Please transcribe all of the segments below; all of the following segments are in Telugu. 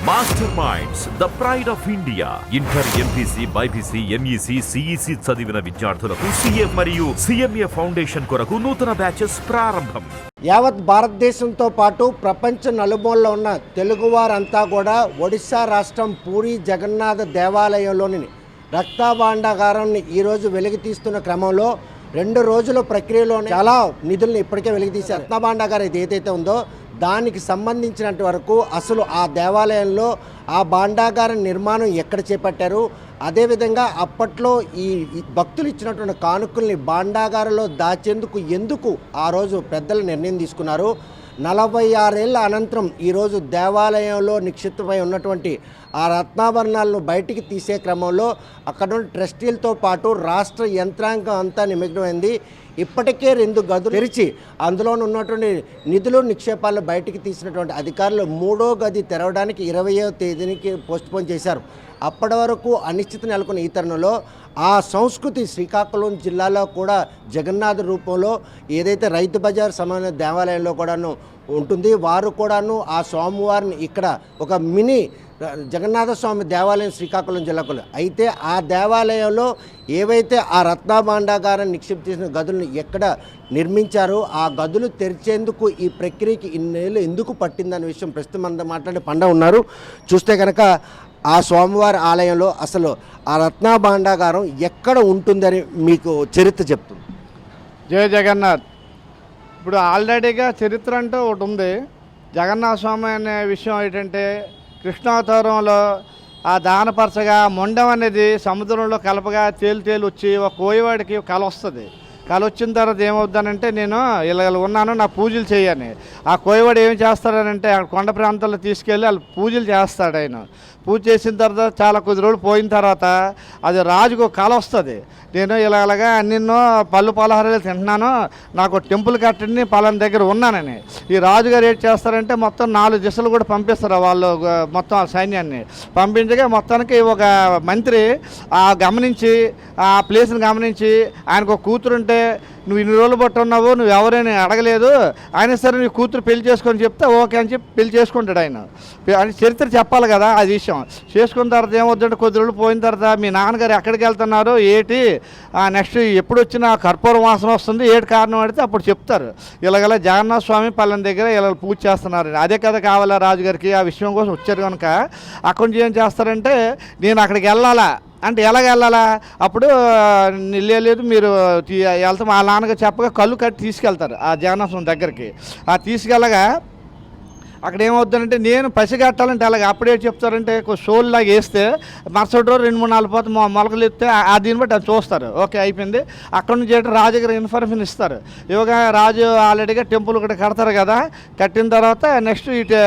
Master minds the pride of India. Inter, MPC, BiPC, MEC, CEC చదివిన విద్యార్థులకు సీఏ మరియు సిఎంఏ ఫౌండేషన్ కొరకు నూతన బ్యాచెస్ ప్రారంభం. యావత్ భారతదేశంతో పాటు ప్రపంచ నలుమూలలో ఉన్న తెలుగువారంతా కూడా ఒడిశా రాష్ట్రం పూరి జగన్నాథ దేవాలయంలోని రక్తభాండాగారాన్ని ఈరోజు వెలికి తీస్తున్న క్రమంలో 2 రోజుల ప్రక్రియలోనే చాలా నిధులను ఇప్పటికే వెలికితీశారు. రత్నభాండాగారం ఏదైతే ఉందో దానికి సంబంధించినంత వరకు అసలు ఆ దేవాలయంలో ఆ భాండాగారం నిర్మాణం ఎక్కడ చేపట్టారు, అదేవిధంగా అప్పట్లో ఈ భక్తులు ఇచ్చినటువంటి కానుకల్ని భాండాగారంలో దాచేందుకు ఎందుకు ఆ రోజు పెద్దలు నిర్ణయం తీసుకున్నారు, 46 ఏళ్ల అనంతరం ఈరోజు దేవాలయంలో నిక్షిప్తమై ఉన్నటువంటి ఆ రత్నాభరణాలను బయటికి తీసే క్రమంలో అక్కడ ఉన్న ట్రస్టీలతో పాటు రాష్ట్ర యంత్రాంగం అంతా నిమగ్నమైంది. ఇప్పటికే 2 గదులు తెరిచి అందులో ఉన్నటువంటి నిధులు నిక్షేపాలను బయటికి తీసినటువంటి అధికారులు 3వ గది తెరవడానికి 20వ తేదీనికి పోస్ట్పోన్ చేశారు. అప్పటి వరకు అనిశ్చిత నెలకొన్న ఈ తరుణంలో ఆ సంస్కృతి శ్రీకాకుళం జిల్లాలో కూడా జగన్నాథ రూపంలో ఏదైతే రైతు బజార్ సమాన దేవాలయంలో కూడాను ఉంటుంది. వారు కూడాను ఆ స్వామివారిని ఇక్కడ ఒక మినీ జగన్నాథ స్వామి దేవాలయం శ్రీకాకుళం జిల్లాకు. అయితే ఆ దేవాలయంలో ఏవైతే ఆ రత్నభాండాగారం నిక్షిప్త చేసిన గదులను ఎక్కడ నిర్మించారో ఆ గదులు తెరిచేందుకు ఈ ప్రక్రియకి ఇన్నేళ్ళు ఎందుకు పట్టిందనే విషయం ప్రస్తుతం మనం మాట్లాడే పండ ఉన్నారు. చూస్తే కనుక ఆ స్వామివారి ఆలయంలో అసలు ఆ రత్నభాండాగారం ఎక్కడ ఉంటుందని మీకు చరిత్ర చెప్తుంది. జయ జగన్నాథ్. ఇప్పుడు ఆల్రెడీగా చరిత్ర అంటూ ఒకటి ఉంది. జగన్నాథ స్వామి అనే విషయం ఏంటంటే కృష్ణావతారంలో ఆ దానపరచగా మొండం అనేది సముద్రంలో కలపగా తేలి వచ్చి ఒక కోయవాడికి కల వస్తుంది. కల వచ్చిన తర్వాత ఏమవుతానంటే నేను ఇలా ఉన్నాను, నా పూజలు చేయని. ఆ కోయవాడు ఏమి చేస్తాడనంటే కొండ ప్రాంతాల్లో తీసుకెళ్ళి వాళ్ళు పూజలు చేస్తాడు. ఆయన పూజ చేసిన తర్వాత చాలా కొద్ది రోజులు పోయిన తర్వాత అది రాజుకు కల వస్తుంది. నేను ఇలాగా నిన్నో పళ్ళు పలహారాలు తింటున్నాను, నాకు టెంపుల్ కట్టండి పలానా దగ్గర ఉన్నానని. ఈ రాజుగారు ఏం చేస్తారంటే మొత్తం 4 దిశలు కూడా పంపిస్తారు వాళ్ళు, మొత్తం ఆ సైన్యాన్ని పంపించగా మొత్తానికి ఒక మంత్రి గమనించి ఆ ప్లేస్ని గమనించి ఆయనకు ఒక కూతురుంటే నువ్వు ఇన్ని రోజులు బట్టి ఉన్నావు, నువ్వు ఎవరైనా అడగలేదు, అయినా సరే నీ కూతురు పెళ్లి చేసుకొని చెప్తే ఓకే అని చెప్పి పెళ్లి చేసుకుంటాడు. ఆయన చరిత్ర చెప్పాలి కదా అది విషయం. చేసుకున్న తర్వాత ఏమవుతుందంటే కొద్ది రోజులు పోయిన తర్వాత మీ నాన్నగారు ఎక్కడికి వెళ్తున్నారు ఏటి, నెక్స్ట్ ఎప్పుడు వచ్చినా కర్పూర వాసన వస్తుంది ఏటి కారణం అడిగితే అప్పుడు చెప్తారు. ఇలాగలా జగన్నాథ స్వామి పల్లెన దగ్గర ఇలా పూజ చేస్తున్నారు. అదే కదా కావాలా రాజుగారికి, ఆ విషయం కోసం వచ్చారు కనుక అక్కడి నుంచి ఏం చేస్తారంటే నేను అక్కడికి వెళ్ళాలా అంటే ఎలాగ వెళ్ళాలా, అప్పుడు లేదు మీరు వెళ్తాం ఆ నాన్నగా చెప్పగా కళ్ళు కట్టి తీసుకెళ్తారు ఆ జగన్నాథం దగ్గరికి. ఆ తీసుకెళ్ళగా అక్కడ ఏమవుతుందంటే నేను పసిగట్టాలంటే అలాగే అప్పుడే చెప్తారంటే షోల్లాగా వేస్తే మరుసటి రోజు 2-3 పోతే మొలకలు ఎత్తే దీన్ని బట్టి అది చూస్తారు. ఓకే అయిపోయింది. అక్కడ నుంచి రాజుగారు ఇన్ఫర్మేషన్ ఇస్తారు. ఇవ్వగా రాజు ఆల్రెడీగా టెంపుల్ కూడా కడతారు కదా, కట్టిన తర్వాత నెక్స్ట్ ఇటు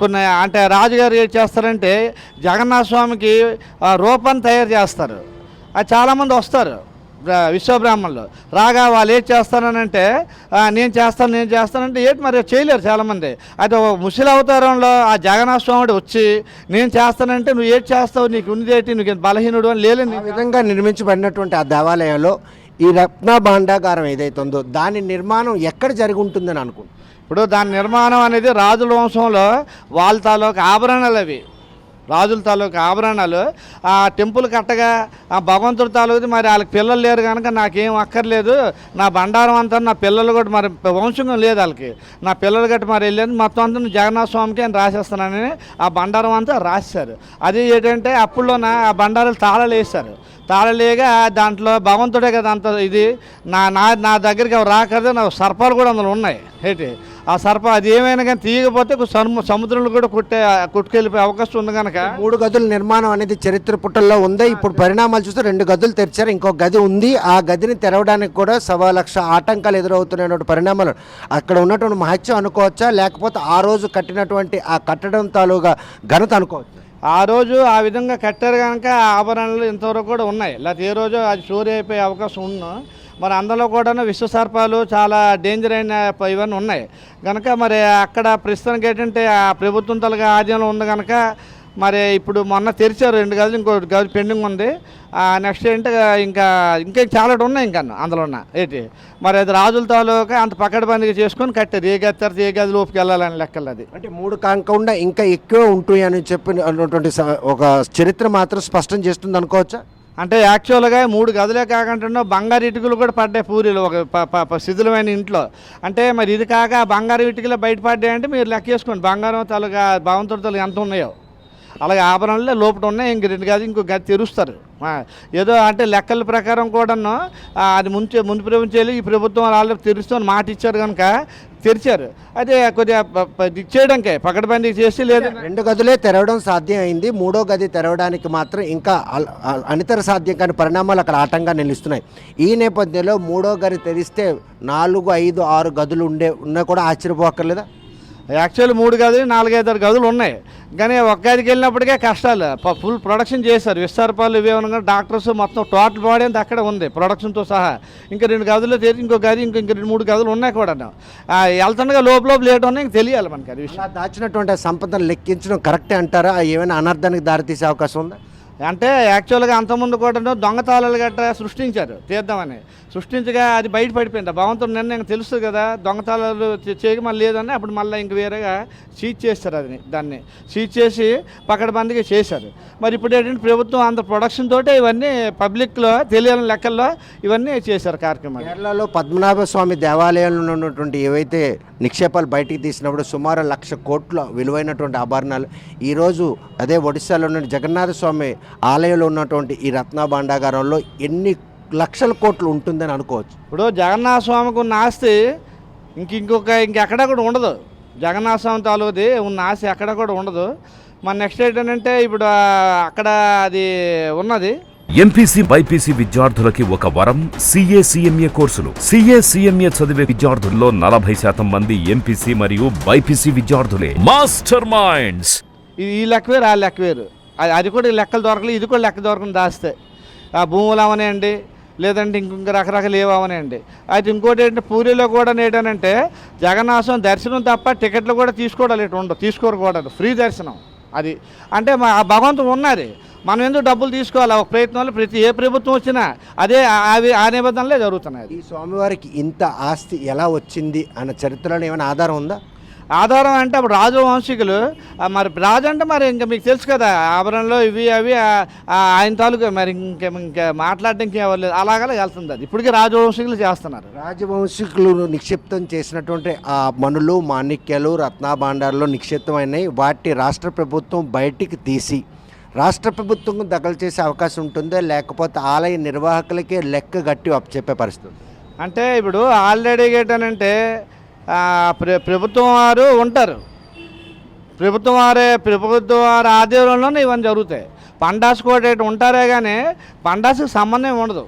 కొన్ని అంటే రాజుగారు ఏం చేస్తారంటే జగన్నాథ స్వామికి రూపాన్ని తయారు చేస్తారు. అది చాలామంది వస్తారు విశ్వబ్రాహ్మణులు రాగా వాళ్ళు ఏం చేస్తానంటే నేను చేస్తానంటే ఏంటి మరి చేయలేరు చాలామంది. అయితే ముసలి అవతారంలో ఆ జగన్నాథ స్వామి వచ్చి నేను చేస్తానంటే నువ్వు ఏం చేస్తావు, నీకు ఉన్నదేంటి, నువ్వు బలహీనుడు అని లేదు. ఈ విధంగా నిర్మించబడినటువంటి ఆ దేవాలయంలో ఈ రత్నభాండాగారం ఏదైతే ఉందో దాని నిర్మాణం ఎక్కడ జరిగి ఉంటుందని అనుకుంటున్నాను. ఇప్పుడు దాని నిర్మాణం అనేది రాజుల వంశంలో వాళ్ళ తాలూకు ఆభరణాలు, అవి రాజుల తాలూకు ఆభరణాలు. ఆ టెంపుల్ కట్టగా ఆ భగవంతుడి తాలూకు మరి వాళ్ళకి పిల్లలు లేరు కనుక నాకేం అక్కర్లేదు, నా బండారం అంతా నా పిల్లలు కూడా మరి వంశంగా లేదు వాళ్ళకి, నా పిల్లలు గట్టి మరి వెళ్ళేది మొత్తం అంతా జగన్నాథ స్వామికి అని రాసేస్తున్నానని ఆ బండారం అంతా రాశారు. అది ఏంటంటే అప్పుడులోన ఆ బండారాలు తాళాలు వేశారు. తాళలేగా దాంట్లో భగవంతుడే కదా అంత ఇది నా దగ్గరికి రాకదా, నా సర్పాలు కూడా అందులో ఉన్నాయి. ఏంటి ఆ సర్ప అది ఏమైనా కానీ తీయకపోతే సముద్రంలో కూడా కొట్టుకెళ్ళిపోయే అవకాశం ఉంది కనుక 3 గదుల నిర్మాణం అనేది చరిత్ర పుటల్లో ఉంది. ఇప్పుడు పరిణామాలు చూస్తే 2 గదులు తెరిచారు, ఇంకో గది ఉంది. ఆ గదిని తెరవడానికి కూడా 1,00,000 ఆటంకాలు ఎదురవుతున్నటువంటి పరిణామాలు అక్కడ ఉన్నటువంటి మహత్యం అనుకోవచ్చా, లేకపోతే ఆ రోజు కట్టినటువంటి ఆ కట్టడం తాలూగా ఘనత అనుకోవచ్చు? ఆ రోజు ఆ విధంగా కట్టారు కనుక ఆభరణాలు ఇంతవరకు కూడా ఉన్నాయి, లేకపోతే ఏ రోజు అది చోరీ అయిపోయే అవకాశం ఉన్నా. మరి అందులో కూడా విశ్వసర్పాలు చాలా డేంజర్ అయిన ఇవన్నీ ఉన్నాయి కనుక మరి అక్కడ ప్రస్తుతానికి ఏంటంటే ఆ ప్రభుత్వం తలగా ఆధీనంలో ఉంది కనుక మరి ఇప్పుడు మొన్న తెరిచారు 2 గదులు, ఇంకో గది పెండింగ్ ఉంది. నెక్స్ట్ ఏంటి ఇంకా చాలా ఉన్నాయి ఇంకా అందులో ఉన్న ఏంటి మరి అది రాజుల తాలూకా అంత పకడ్బందీగా చేసుకొని కట్టారు. ఏ గది తర్వాత ఏ గది లోపుకి వెళ్ళాలని లెక్కలు. అది అంటే 3 కాకుండా ఇంకా ఎక్కువ ఉంటాయి అని చెప్పి అన్నటువంటి ఒక చరిత్ర మాత్రం స్పష్టం చేస్తుంది అనుకోవచ్చా? అంటే యాక్చువల్గా 3 గదులే కాకుండా బంగారు ఇటుకలు కూడా పడ్డాయి పూరీలు ఒక శిథిలమైన ఇంట్లో. అంటే మరి ఇది కాక బంగారు ఇటుకలు బయటపడ్డాయి అంటే మీరు లెక్క చేసుకోండి బంగారం తాలూకా భగవంతుడి తాలూకా ఎంత ఉన్నాయో. అలాగే ఆభరణాలే లోపల ఉన్నాయి. ఇంక 2 గది ఇంకో గది తెరుస్తారు. ఏదో అంటే లెక్కల ప్రకారం కూడాను అది ముందు ప్రభుత్వం ఈ ప్రభుత్వం వాళ్ళు తెరుస్తామని మాట ఇచ్చారు కనుక తెరిచారు. అదే కొద్దిగా చేయడానికే పకడ్బందీ చేసి లేదు 2 గదులే తెరవడం సాధ్యం అయింది. 3వ గది తెరవడానికి మాత్రం ఇంకా అనితర సాధ్యం కాని పరిణామాలు అక్కడ ఆటంగా నిలుస్తున్నాయి. ఈ నేపథ్యంలో 3వ గది తెరిస్తే 4, 5, 6 గదులు ఉన్నా కూడా ఆశ్చర్యపోక్కర్లేదా? యాక్చువల్లీ 3 గదులు 4, 5 గదులు ఉన్నాయి. కానీ ఒక గదికి వెళ్ళినప్పటికే కష్టాలు. ఫుల్ ప్రొడక్షన్ చేశారు. విస్తారపాలు ఇవే ఉన్నా డాక్టర్స్ మొత్తం టోటల్ బాడీ అంతా అక్కడ ఉంది ప్రొడక్షన్తో సహా. ఇంకా 2 గదులు తెరిచి ఇంకో గది ఇంక 3 గదులు ఉన్నాయి కూడా. వెళ్తుండగా లోపల లేట్ ఉన్నాయి. ఇంక తెలియాలి మనకి అది విషయం. దాచినటువంటి సంపదను లెక్కించడం కరెక్టే అంటారా? ఏమైనా అనర్థానికి దారితీసే అవకాశం ఉందా? అంటే యాక్చువల్గా అంతకుముందు కూడా దొంగతాళాలు గట్రా సృష్టించారు తీద్దామని. సృష్టించగా అది బయట పడిపోయింది. భగవంతుడు నిర్ణయం తెలుస్తుంది కదా దొంగతాళాలు చేయక మళ్ళీ లేదని అప్పుడు మళ్ళీ ఇంక వేరేగా సీజ్ చేస్తారు. దాన్ని సీజ్ చేసి పకడ్బందీగా చేశారు. మరి ఇప్పుడు ఏంటంటే ప్రభుత్వం అంత ప్రొడక్షన్ తోటే ఇవన్నీ పబ్లిక్లో తెలియని లెక్కల్లో ఇవన్నీ చేశారు కార్యక్రమాలు. కేరళలో పద్మనాభ స్వామి దేవాలయంలో ఉన్నటువంటి ఏవైతే నిక్షేపాలు బయటికి తీసినప్పుడు సుమారు 1,00,000 కోట్ల విలువైనటువంటి ఆభరణాలు ఈరోజు అదే ఒడిశాలో ఉన్న జగన్నాథ స్వామి ఆలయంలో ఉన్నటువంటి ఈ రత్న భాండాగారంలో ఎన్ని లక్షల కోట్లు ఉంటుందని అనుకోవచ్చు. ఇప్పుడు జగన్నాథ స్వామికి ఉన్న ఆస్తి ఇంకెక్కడ కూడా ఉండదు. జగన్నాథ స్వామి తాలూది ఉన్న ఆస్తి ఎక్కడ కూడా ఉండదు. మన నెక్స్ట్ ఏంటంటే ఇప్పుడు అక్కడ అది ఉన్నది. ఎంపీసీ బైపీసీ విద్యార్థులకి ఒక వరం CA CMA కోర్సులు. CA CMA చదివే విద్యార్థుల్లో 40% మంది ఎంపీసీ మరియు బైపీసీ విద్యార్థులే. Master minds. ఈ లెక్క వేరు ఆ లెక్క వేరు. అది కూడా లెక్కలు దొరకలేదు. ఇది కూడా లెక్క దొరకని దాస్తే ఆ భూములు అవనేయండి లేదంటే ఇంకొక రకరకాలు ఏవనేయండి. అయితే ఇంకోటి ఏంటంటే పూరిలో కూడా ఏంటంటే జగన్నాథం దర్శనం తప్ప టికెట్లు కూడా తీసుకోరు కూడా ఫ్రీ దర్శనం. అది అంటే మా భగవంతుడు ఉన్నది. మనం ఎందుకు డబ్బులు తీసుకోవాలి? ఒక ప్రయత్నాలు ఏ ప్రభుత్వం వచ్చినా అదే ఆ నిబంధనలే జరుగుతున్నాయి. ఈ స్వామివారికి ఇంత ఆస్తి ఎలా వచ్చింది అన్న చరిత్రలో ఏమైనా ఆధారం ఉందా? ఆధారం అంటే అప్పుడు రాజవంశీకులు మరి రాజు అంటే మరి ఇంకా మీకు తెలుసు కదా ఆభరణలో ఇవి అవి ఆయన తాలూకా మరి ఇంకా మాట్లాడడానికి ఎవరు లేదు. అలాగలా వెళ్తుంది. అది ఇప్పటికీ రాజవంశీకులు చేస్తున్నారు. రాజవంశీకులు నిక్షిప్తం చేసినటువంటి ఆ మణులు మాణిక్యాలు రత్నాభాండాల్లో నిక్షిప్తమైనవి వాటి రాష్ట్ర ప్రభుత్వం బయటికి తీసి రాష్ట్ర ప్రభుత్వం దఖలు చేసే అవకాశం ఉంటుందా లేకపోతే ఆలయ నిర్వాహకులకే లెక్క గట్టి చెప్పే పరిస్థితి? అంటే ఇప్పుడు ఆల్రెడీ ఏంటంటే ప్రభుత్వం వారు ఉంటారు. ప్రభుత్వం వారి ఆధ్వర్యంలోనే ఇవన్నీ జరుగుతాయి. పండాస్ కూడా ఉంటారే కానీ పండాస్కి సంబంధం ఉండదు.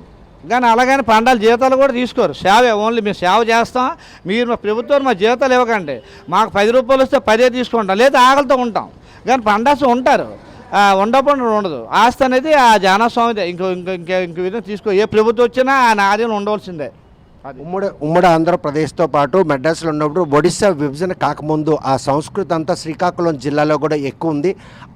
కానీ అలాగని పండాలు జీతాలు కూడా తీసుకోరు. సేవే ఓన్లీ మేము సేవ చేస్తాం. మీరు మా ప్రభుత్వం మా జీతాలు ఇవ్వకండి. మాకు 10 రూపాయలు వస్తే 10 తీసుకుంటాం లేదా ఆకలితో ఉంటాం. కానీ పండాస్ ఉంటారు. ఉండకుండా ఉండదు. ఆస్తి అనేది ఆ జానస్వామిదే. ఇంకో విధంగా తీసుకో. ఏ ప్రభుత్వం వచ్చినా ఆయన ఆధీనం ఉండవలసిందే. ఉమ్మడి ఆంధ్రప్రదేశ్తో పాటు మెడ్రాస్లో ఉన్నప్పుడు ఒడిశా విభజన కాకముందు ఆ సంస్కృతి అంతా శ్రీకాకుళం జిల్లాలో కూడా ఎక్కువ ఉంది.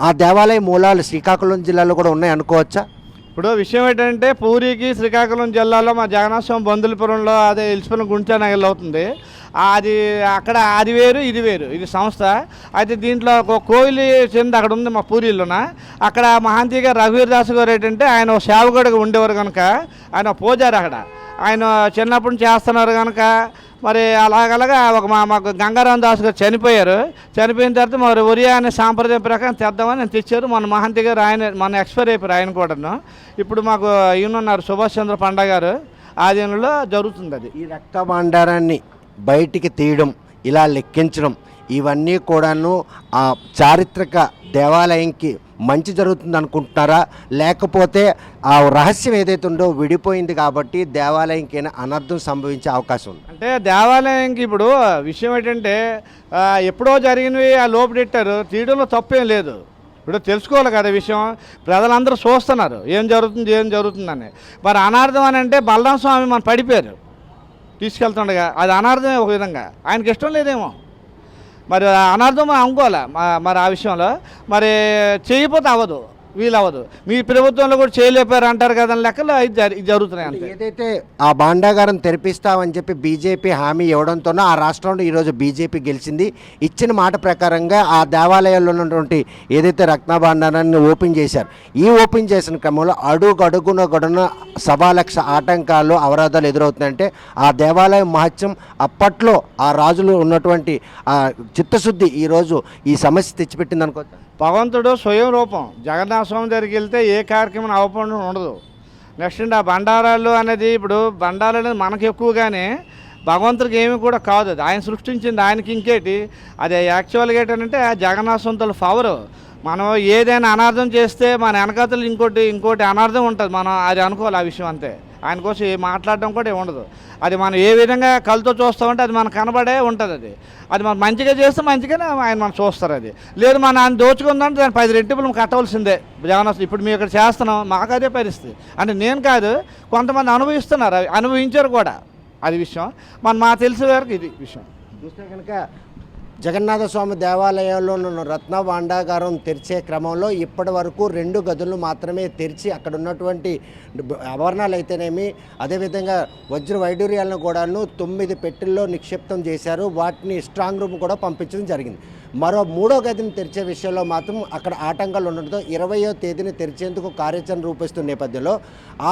ఆ దేవాలయ మూలాలు శ్రీకాకుళం జిల్లాలో కూడా ఉన్నాయి అనుకోవచ్చా? ఇప్పుడు విషయం ఏంటంటే పూరికి శ్రీకాకుళం జిల్లాలో మా జగన్నాథస్వామి బందులపురంలో అదే ఇల్చిపురం గుంటనగర్లో అవుతుంది. అది అక్కడ అది వేరు ఇది వేరు. ఇది సంస్థ. అయితే దీంట్లో ఒక కోయిలి చెంది అక్కడ ఉంది మా పూరిలోన. అక్కడ మహాంతిగా రఘువీర్ దాస్ గారు ఏంటంటే ఆయన సేవకుడిగా ఉండేవారు కనుక ఆయన పూజారి. అక్కడ ఆయన చిన్నప్పటి నుంచి చేస్తున్నారు కనుక మరి అలాగలాగా మాకు గంగారాం దాస్ గారు చనిపోయారు. చనిపోయిన తర్వాత మరి ఒరియా అనే సాంప్రదాయం ప్రకారం తెద్దామని నేను తెచ్చారు. మన మహంతి గారు మన ఎక్స్పైర్ అయిపోయారు ఆయన కూడాను. ఇప్పుడు మాకు ఈయనున్నారు సుభాష్ చంద్ర పండా గారు ఆధీనంలో జరుగుతుంది. అది ఈ రక్త భాండారాన్ని బయటికి తీయడం ఇలా లెక్కించడం ఇవన్నీ కూడాను ఆ చారిత్రక దేవాలయంకి మంచి జరుగుతుంది అనుకుంటున్నారా లేకపోతే ఆ రహస్యం ఏదైతే ఉందో విడిపోయింది కాబట్టి దేవాలయంకి అనర్థం సంభవించే అవకాశం ఉంది? అంటే దేవాలయంకి ఇప్పుడు విషయం ఏంటంటే ఎప్పుడో జరిగినవి ఆ లోపడెట్టారు. తీయడంలో తప్పేం లేదు. ఇప్పుడు తెలుసుకోవాలి కదా విషయం. ప్రజలందరూ చూస్తున్నారు ఏం జరుగుతుందని. మరి అనార్థం అని అంటే బలరామ స్వామి మన పడిపోయారు తీసుకెళ్తుండగా. అది అనార్థమే ఒక విధంగా. ఆయనకి ఇష్టం లేదేమో. మరి అనర్థం అనుకోలే మరి ఆ విషయంలో మరి చేయకపోతే అవ్వదు, వీలవ్వదు. మీ ప్రభుత్వంలో కూడా చేయలేపారు అంటారు కదా లెక్కలు ఇది జరుగుతున్నాయి అంతే. ఏదైతే ఆ భాండాగారం తెరిపిస్తామని చెప్పి బీజేపీ హామీ ఇవ్వడంతోనో ఆ రాష్ట్రంలో ఈరోజు బీజేపీ గెలిచింది. ఇచ్చిన మాట ప్రకారంగా ఆ దేవాలయాల్లో ఉన్నటువంటి ఏదైతే రత్న భాండారాన్ని ఓపెన్ చేశారు, ఈ ఓపెన్ చేసిన క్రమంలో అడుగున గడున 1,00,000 ఆటంకాలు అవరోధాలు ఎదురవుతున్నాయంటే ఆ దేవాలయం మహత్యం అప్పట్లో ఆ రాజులు ఉన్నటువంటి ఆ చిత్తశుద్ధి ఈరోజు ఈ సమస్య తెచ్చిపెట్టింది అనుకోవచ్చు. భగవంతుడు స్వయం రూపం. జగన్నాథ స్వామి దగ్గరికి వెళ్తే ఏ కార్యక్రమం అవపడడం ఉండదు. నెక్స్ట్ ఆ బండారాలు అనేది ఇప్పుడు బండారాలు అనేది మనకు ఎక్కువగానే భగవంతుడికి ఏమి కూడా కాదు, అది ఆయన సృష్టించింది, ఆయనకి ఇంకేటి. అది యాక్చువల్గా ఏంటంటే ఆ జగన్నాథ స్వామి పవర్. మనం ఏదైనా అనార్థం చేస్తే మన వెనకాతలు ఇంకోటి అనార్థం ఉంటుంది, మనం అది అనుకోవాలి ఆ విషయం అంతే. ఆయన కోసం మాట్లాడడం కూడా ఉండదు. అది మనం ఏ విధంగా కళ్ళతో చూస్తామంటే అది మనకు కనబడే ఉంటుంది. అది మనం మంచిగా చేస్తే మంచిగానే ఆయన మనం చూస్తారు. అది లేదు మన ఆయన దోచుకుందంటే దాన్ని 10 రెట్టింపులు కట్టవలసిందే. జగన్నాథ్ ఇప్పుడు మేము ఇక్కడ చేస్తున్నాం, మాకు అదే పరిస్థితి. అంటే నేను కాదు, కొంతమంది అనుభవిస్తున్నారు, అవి అనుభవించారు కూడా. అది విషయం మా తెలిసే వరకు ఇది విషయం. చూస్తే కనుక జగన్నాథ స్వామి దేవాలయంలో ఉన్న రత్న భాండాగారం తెరిచే క్రమంలో ఇప్పటి వరకు 2 గదులు మాత్రమే తెరిచి అక్కడ ఉన్నటువంటి ఆభరణాలు అయితేనేమి, అదేవిధంగా వజ్ర వైడూర్యాలను కూడాను 9 పెట్టెల్లో నిక్షిప్తం చేశారు. వాటిని స్ట్రాంగ్ రూమ్ కూడా పంపించడం జరిగింది. మరో 3వ గదిని తెరిచే విషయంలో మాత్రం అక్కడ ఆటంకాలు ఉండడంతో 20వ తేదీని తెరిచేందుకు కార్యాచరణ రూపిస్తున్న నేపథ్యంలో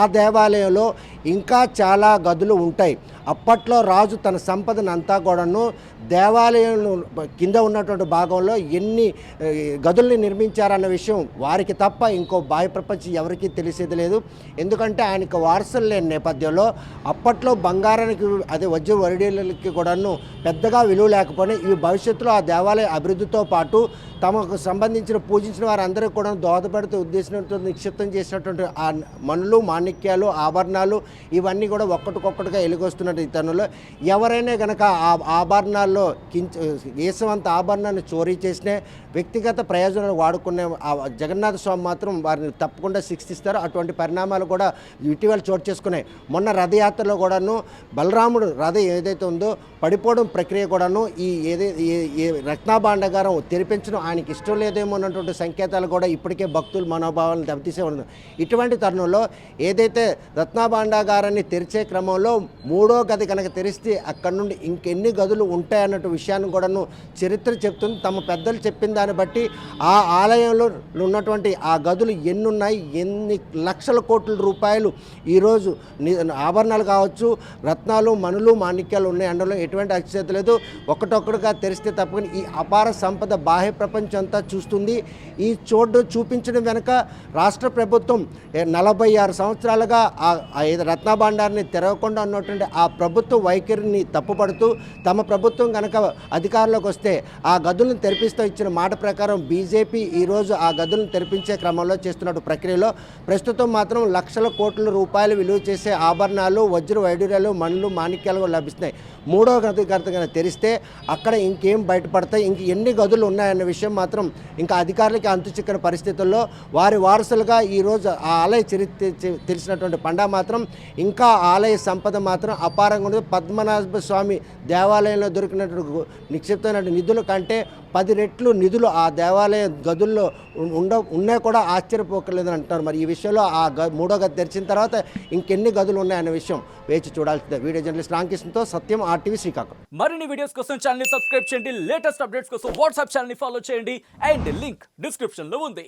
ఆ దేవాలయంలో ఇంకా చాలా గదులు ఉంటాయి. అప్పట్లో రాజు తన సంపదను అంతా కూడాను దేవాలయం కింద ఉన్నటువంటి భాగంలో ఎన్ని గదుల్ని నిర్మించారన్న విషయం వారికి తప్ప ఇంకో బాహ్య ప్రపంచం ఎవరికీ తెలిసేది లేదు. ఎందుకంటే ఆయనకు వారసులు లేని నేపథ్యంలో అప్పట్లో బంగారానికి అదే వజ్ర వరిడీలకి కూడాను పెద్దగా విలువ లేకపోయినా ఇవి భవిష్యత్తులో ఆ దేవాలయ అభివృద్ధితో పాటు తమకు సంబంధించిన పూజించిన వారందరికీ కూడా దోహదపడుతూ ఉద్దేశంతో నిక్షిప్తం చేసినటువంటి ఆ మణులు, మాణిక్యాలు, ఆభరణాలు ఇవన్నీ కూడా ఒక్కటికొక్కటిగా ఎలుగొస్తున్న తరుణంలో ఎవరైనా కనుక ఆ ఆభరణాల్లో ఏసవంత ఆభరణాన్ని చోరీ చేసినా వ్యక్తిగత ప్రయోజనాలు వాడుకునే ఆ జగన్నాథ స్వామి మాత్రం వారిని తప్పకుండా శిక్షిస్తారు. అటువంటి పరిణామాలు కూడా ఇటీవల చోటు చేసుకున్నాయి. మొన్న రథయాత్రలో కూడాను బలరాముడు రథం ఏదైతే ఉందో పడిపోవడం ప్రక్రియ కూడాను ఈ రత్నాభాండాగారం తెరిపించడం ఆయనకి ఇష్టం లేదేమో అన్నటువంటి సంకేతాలు కూడా ఇప్పటికే భక్తుల మనోభావాలను దెబ్బతీసే ఉంది. ఇటువంటి తరుణంలో ఏదైతే రత్నాభాండాగారాన్ని తెరిచే క్రమంలో 3వ గది కనుక తెరిస్తే అక్కడ నుండి ఇంకెన్ని గదులు ఉంటాయన్నట్టు విషయాన్ని కూడాను చరిత్ర చెప్తుంది. తమ పెద్దలు చెప్పిన దాన్ని బట్టి ఆ ఆలయంలో ఉన్నటువంటి ఆ గదులు ఎన్నున్నాయి, ఎన్ని లక్షల కోట్ల రూపాయలు ఈరోజు ఆభరణాలు కావచ్చు, రత్నాలు, మణులు, మాణిక్యాలు ఉన్నాయి. అందులో ఎటువంటి అక్షత లేదు. ఒక్కటొక్కడుగా తెరిస్తే తప్పని ఈ అపార సంపద బాహ్య ప్రపంచం అంతా చూస్తుంది. ఈ చూపించడం వెనుక రాష్ట్ర ప్రభుత్వం 46 సంవత్సరాలుగా రత్నాభాండారాన్ని తెరవకుండా ఉన్నటువంటి ఆ ప్రభుత్వ వైఖరిని తప్పుపడుతూ తమ ప్రభుత్వం కనుక అధికారంలోకి వస్తే ఆ గదులను తెరిపిస్తూ ఇచ్చిన మాట ప్రకారం బీజేపీ ఈరోజు ఆ గదులను తెరిపించే క్రమంలో చేస్తున్న ప్రక్రియలో ప్రస్తుతం మాత్రం లక్షల కోట్ల రూపాయలు విలువ చేసే ఆభరణాలు, వజ్ర వైడూర్యాలు, మణులు, మాణిక్యాలు లభిస్తున్నాయి. 3వ గది కనుక తెరిస్తే అక్కడ ఇంకేం బయటపడతాయి, ఇంక ఎన్ని గదులు ఉన్నాయన్న విషయం మాత్రం ఇంకా అధికారులకి అంతుచిక్కని పరిస్థితుల్లో వారి వారసులుగా ఈరోజు ఆ ఆలయ చరిత్ర తెలిసినటువంటి పండా మాత్రం ఇంకా ఆలయ సంపద మాత్రం అపారంగా ఉండదు. పద్మనాభ స్వామి దేవాలయంలో దొరికినటువంటి నిక్షిప్తమైన నిధుల కంటే 10 రెట్లు నిధులు ఆ దేవాలయ గదుల్లో ఉన్నా కూడా ఆశ్చర్యపోకలేదని అంటున్నారు. మరి ఈ విషయంలో ఆ 3వ గది తెరిచిన తర్వాత ఇంకెన్ని గదులు ఉన్నాయన్న విషయం వేచి చూడాల్సిందే. వీడియో జర్నలిస్ట్ రామకృష్ణతో సత్యం, RTV శ్రీకాకుళం. మరిన్ని వీడియోస్ కోసం ఛానల్ ని సబ్స్క్రైబ్ చేయండి, లేటెస్ట్ అప్డేట్స్ కోసం వాట్సాప్ ఛానల్ ని ఫాలో చేయండి అండ్ లింక్ డిస్క్రిప్షన్ లో ఉంది.